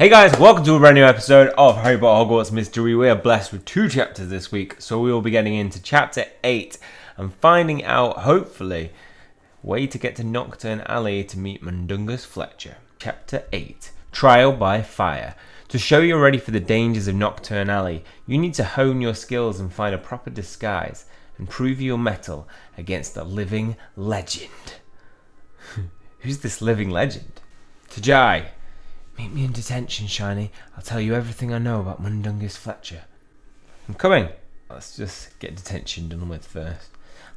Hey guys, welcome to a brand new episode of Harry Potter Hogwarts Mystery. We are blessed with 2 chapters this week, so we will be getting into chapter 8 and finding out, hopefully, way to get to Knockturn Alley to meet Mundungus Fletcher. Chapter 8, Trial by Fire. To show you're ready for the dangers of Knockturn Alley, you need to hone your skills and find a proper disguise and prove your mettle against the living legend. Who's this living legend? Tajai. Meet me in detention, Shiny. I'll tell you everything I know about Mundungus Fletcher. I'm coming. Let's just get detention done with first.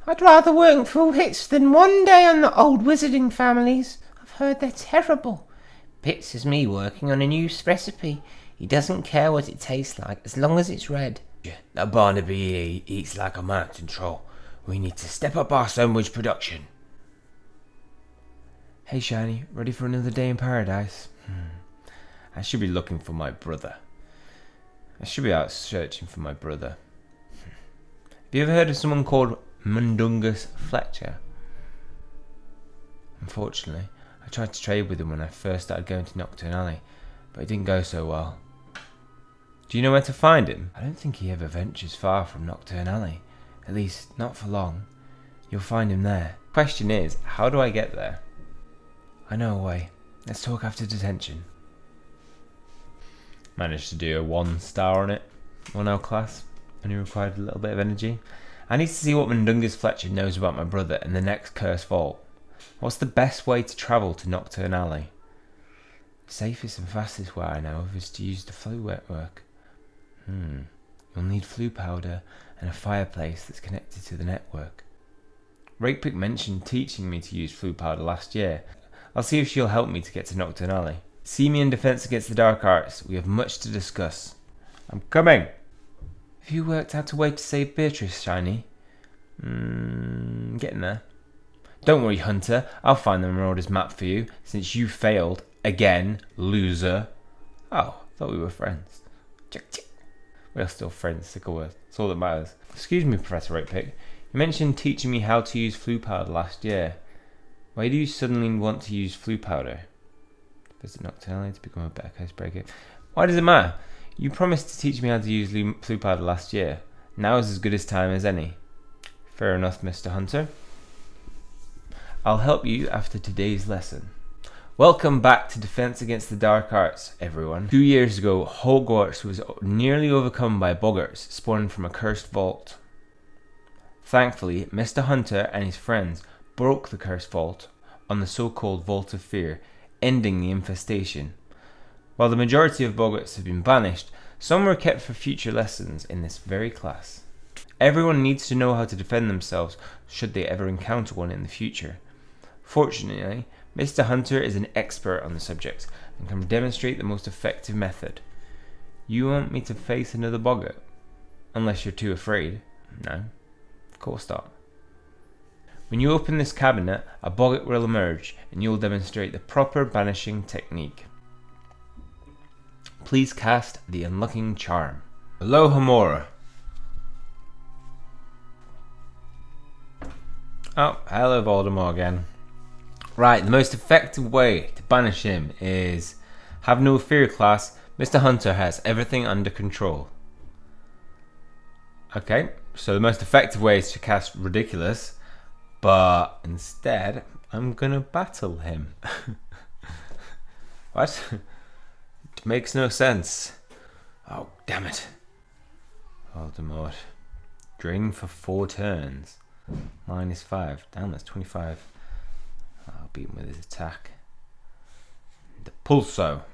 I'd rather work through hits than one day on the old wizarding families. I've heard they're terrible. Pitts is me working on a new recipe. He doesn't care what it tastes like as long as it's red. That Barnaby eats like a mountain troll. We need to step up our sandwich production. Hey Shiny, ready for another day in paradise? I should be looking for my brother. I should be out searching for my brother. Have you ever heard of someone called Mundungus Fletcher? Unfortunately, I tried to trade with him when I first started going to Knockturn Alley, but it didn't go so well. Do you know where to find him? I don't think he ever ventures far from Knockturn Alley. At least, not for long. You'll find him there. Question is, how do I get there? I know a way. Let's talk after detention. Managed to do a 1 star on it. 1L class. Only required a little bit of energy. I need to see what Mundungus Fletcher knows about my brother and the next cursed vault. What's the best way to travel to Knockturn Alley? The safest and fastest way I know of is to use the flue network. You'll need flue powder and a fireplace that's connected to the network. Rakepick mentioned teaching me to use flue powder last year. I'll see if she'll help me to get to Knockturn Alley. See me in Defense Against the Dark Arts. We have much to discuss. I'm coming! Have you worked out a way to save Beatrice, Shiny? Getting there. Don't worry, Hunter. I'll find the Marauder's map for you, since you failed. Again, loser. Oh, thought we were friends. We're still friends, sick of words. That's all that matters. Excuse me, Professor Rakepick. You mentioned teaching me how to use flue powder last year. Why do you suddenly want to use flue powder? Visit Knockturn Alley to become a better case breaker. Why does it matter? You promised to teach me how to use flue powder last year. Now is as good a time as any. Fair enough, Mr. Hunter. I'll help you after today's lesson. Welcome back to Defense Against the Dark Arts, everyone. 2 years ago, Hogwarts was nearly overcome by boggarts spawned from a cursed vault. Thankfully, Mr. Hunter and his friends broke the cursed vault on the so-called Vault of Fear, ending the infestation. While the majority of boggarts have been banished, some were kept for future lessons in this very class. Everyone needs to know how to defend themselves should they ever encounter one in the future. Fortunately, Mr. Hunter is an expert on the subject and can demonstrate the most effective method. You want me to face another boggart? Unless you're too afraid. No, of course not. When you open this cabinet, a boggart will emerge and you will demonstrate the proper banishing technique. Please cast the unlocking charm. Alohomora. Oh, hello Voldemort again. Right, the most effective way to banish him is have no fear, class. Mr. Hunter has everything under control. Okay, so the most effective way is to cast Ridiculous. But instead, I'm gonna battle him. What? It makes no sense. Oh, damn it. Voldemort. Drain for 4 turns. -5. Damn, that's 25. I'll beat him with his attack. The Pulso.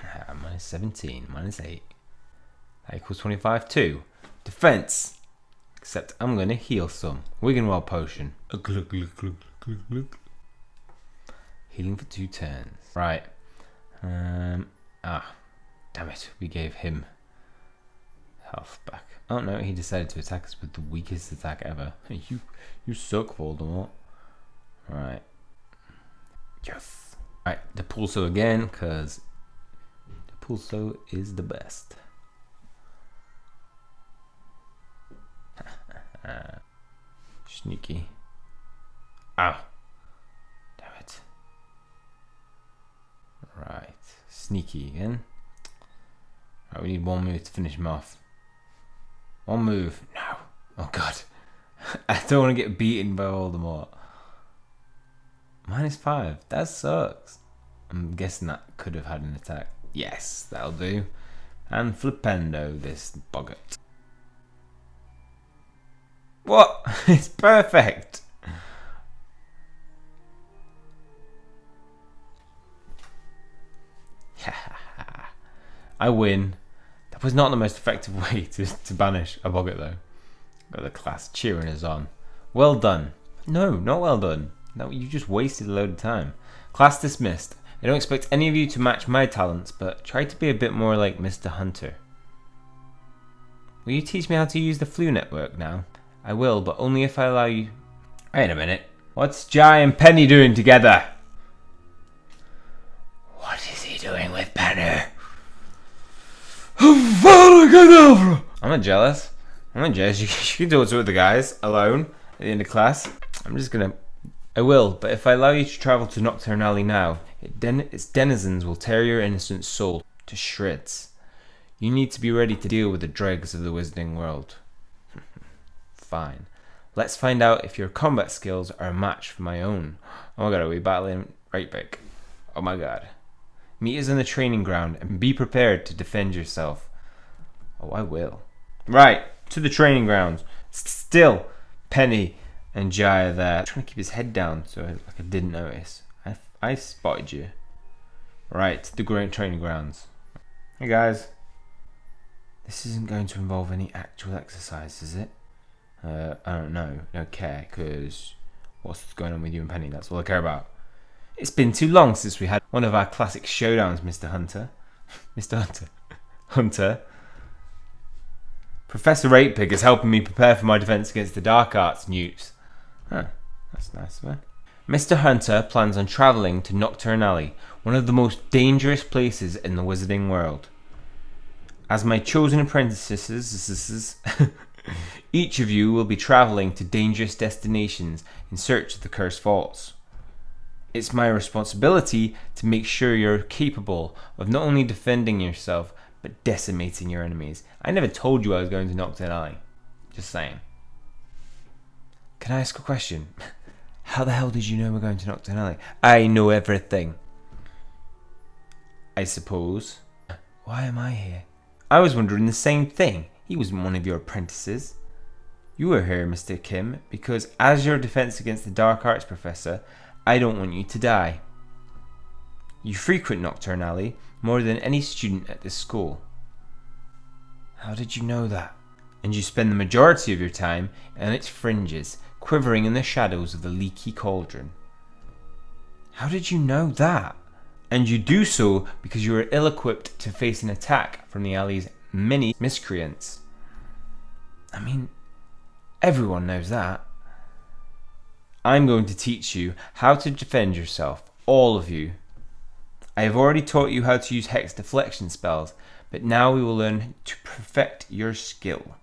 -17. -8. That equals 25 too. Defense. Except I'm going to heal some. Wiggenweld potion. Healing for 2 turns. Right. Damn it. We gave him health back. Oh no, he decided to attack us with the weakest attack ever. You suck, Voldemort. Right. Yes. Right, the Pulso again, because the Pulso is the best. Sneaky. Ow. Damn it. sneaky again. Right, we need one move to finish him off. One move. No. Oh god. I don't want to get beaten by Voldemort. -5. That sucks. I'm guessing that could have had an attack. Yes, that'll do. And Flipendo, this boggart. What? It's perfect. I win. That was not the most effective way to banish a boggart though. Got the class cheering us on. Well done. No, not well done. No, you just wasted a load of time. Class dismissed. I don't expect any of you to match my talents, but try to be a bit more like Mr. Hunter. Will you teach me how to use the flu network now? I will, but only if I allow you... Wait a minute. What's Jai and Penny doing together? What is he doing with Penny? I'm not jealous. I'm not jealous. You can do it with the guys alone at the end of class. I will, but if I allow you to travel to Knockturn Alley now, its denizens will tear your innocent soul to shreds. You need to be ready to deal with the dregs of the wizarding world. Fine. Let's find out if your combat skills are a match for my own. Oh my god, are we battling right back? Oh my god. Meet us in the training ground and be prepared to defend yourself. Oh, I will. Right, to the training grounds. Still, Penny and Jai are there. I'm trying to keep his head down so I didn't notice. I spotted you. Right, to the great training grounds. Hey guys. This isn't going to involve any actual exercise, is it? I don't know. I don't care, because what's going on with you and Penny? That's all I care about. It's been too long since we had one of our classic showdowns, Mr. Hunter. Mr. Hunter. Hunter. Professor 8-Pig is helping me prepare for my defense against the dark arts newts. Huh, that's nice of her. Mr. Hunter plans on traveling to Knockturn Alley, one of the most dangerous places in the wizarding world. As my chosen apprentices, each of you will be traveling to dangerous destinations in search of the cursed vaults. It's my responsibility to make sure you're capable of not only defending yourself, but decimating your enemies. I never told you I was going to Knockturn Alley. Just saying. Can I ask a question? How the hell did you know we're going to Knockturn Alley? I know everything. I suppose. Why am I here? I was wondering the same thing. He wasn't one of your apprentices. You were here, Mr. Kim, because as your defense against the dark arts professor, I don't want you to die. You frequent Knockturn Alley more than any student at this school. How did you know that? And you spend the majority of your time on its fringes, quivering in the shadows of the leaky cauldron. How did you know that? And you do so because you are ill-equipped to face an attack from the alley's many miscreants. I mean, everyone knows that. I'm going to teach you how to defend yourself, all of you. I have already taught you how to use hex deflection spells, but now we will learn to perfect your skill.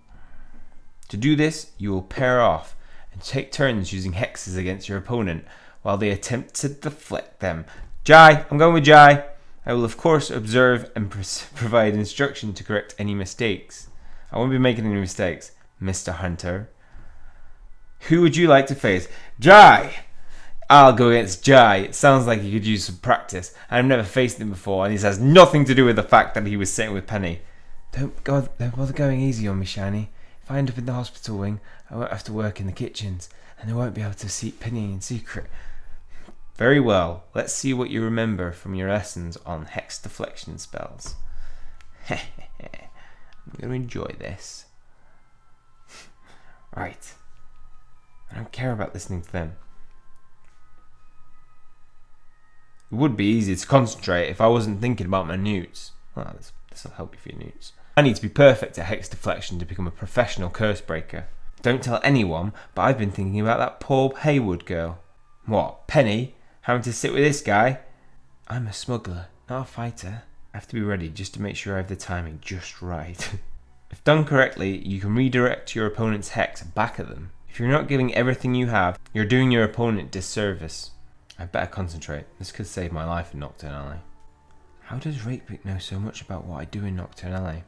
To do this, you will pair off and take turns using hexes against your opponent while they attempt to deflect them. Jai, I'm going with Jai. I will of course observe and provide instruction to correct any mistakes. I won't be making any mistakes, Mr. Hunter. Who would you like to face? Jai! I'll go against Jai. It sounds like he could use some practice. I've never faced him before, and this has nothing to do with the fact that he was sitting with Penny. Don't bother going easy on me, Shiny. If I end up in the hospital wing, I won't have to work in the kitchens, and I won't be able to see Penny in secret. Very well. Let's see what you remember from your lessons on hex deflection spells. I'm going to enjoy this. Right. I don't care about listening to them. It would be easy to concentrate if I wasn't thinking about my newts. Well, this will help you for your newts. I need to be perfect at hex deflection to become a professional curse breaker. Don't tell anyone, but I've been thinking about that poor Haywood girl. What, Penny? Having to sit with this guy? I'm a smuggler, not a fighter. I have to be ready just to make sure I have the timing just right. If done correctly, you can redirect your opponent's hex back at them. If you're not giving everything you have, you're doing your opponent disservice. I better concentrate. This could save my life in Knockturn Alley. How does Rakepick know so much about what I do in Nocturne Alley?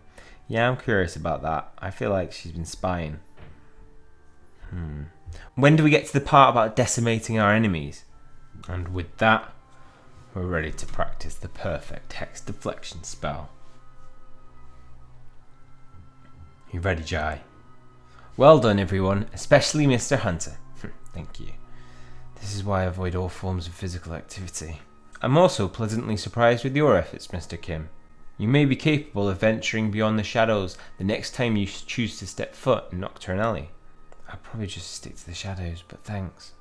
Yeah, I'm curious about that. I feel like she's been spying. When do we get to the part about decimating our enemies? And with that, we're ready to practice the perfect hex deflection spell. You ready, Jai? Well done, everyone, especially Mr. Hunter. Thank you. This is why I avoid all forms of physical activity. I'm also pleasantly surprised with your efforts, Mr. Kim. You may be capable of venturing beyond the shadows the next time you choose to step foot in Nocturne Alley. I'll probably just stick to the shadows, but thanks.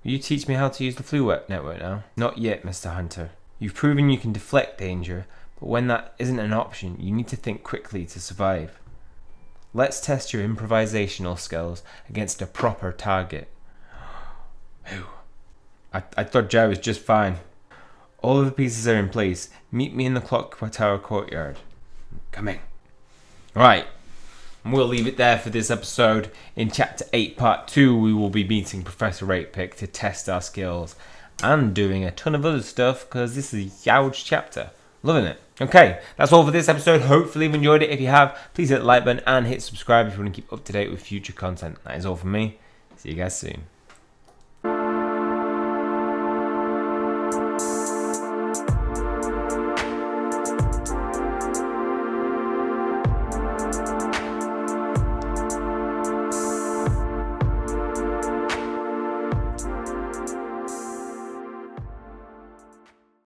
Will you teach me how to use the flu network now? Not yet, Mr. Hunter. You've proven you can deflect danger, but when that isn't an option, you need to think quickly to survive. Let's test your improvisational skills against a proper target. Who? I thought Jai was just fine. All of the pieces are in place. Meet me in the clock tower courtyard. Coming. Right. We'll leave it there for this episode. In Chapter 8, Part 2, we will be meeting Professor Rakepick to test our skills and doing a ton of other stuff because this is a huge chapter. Loving it. Okay, that's all for this episode. Hopefully you've enjoyed it. If you have, please hit the like button and hit subscribe if you want to keep up to date with future content. That is all from me. See you guys soon.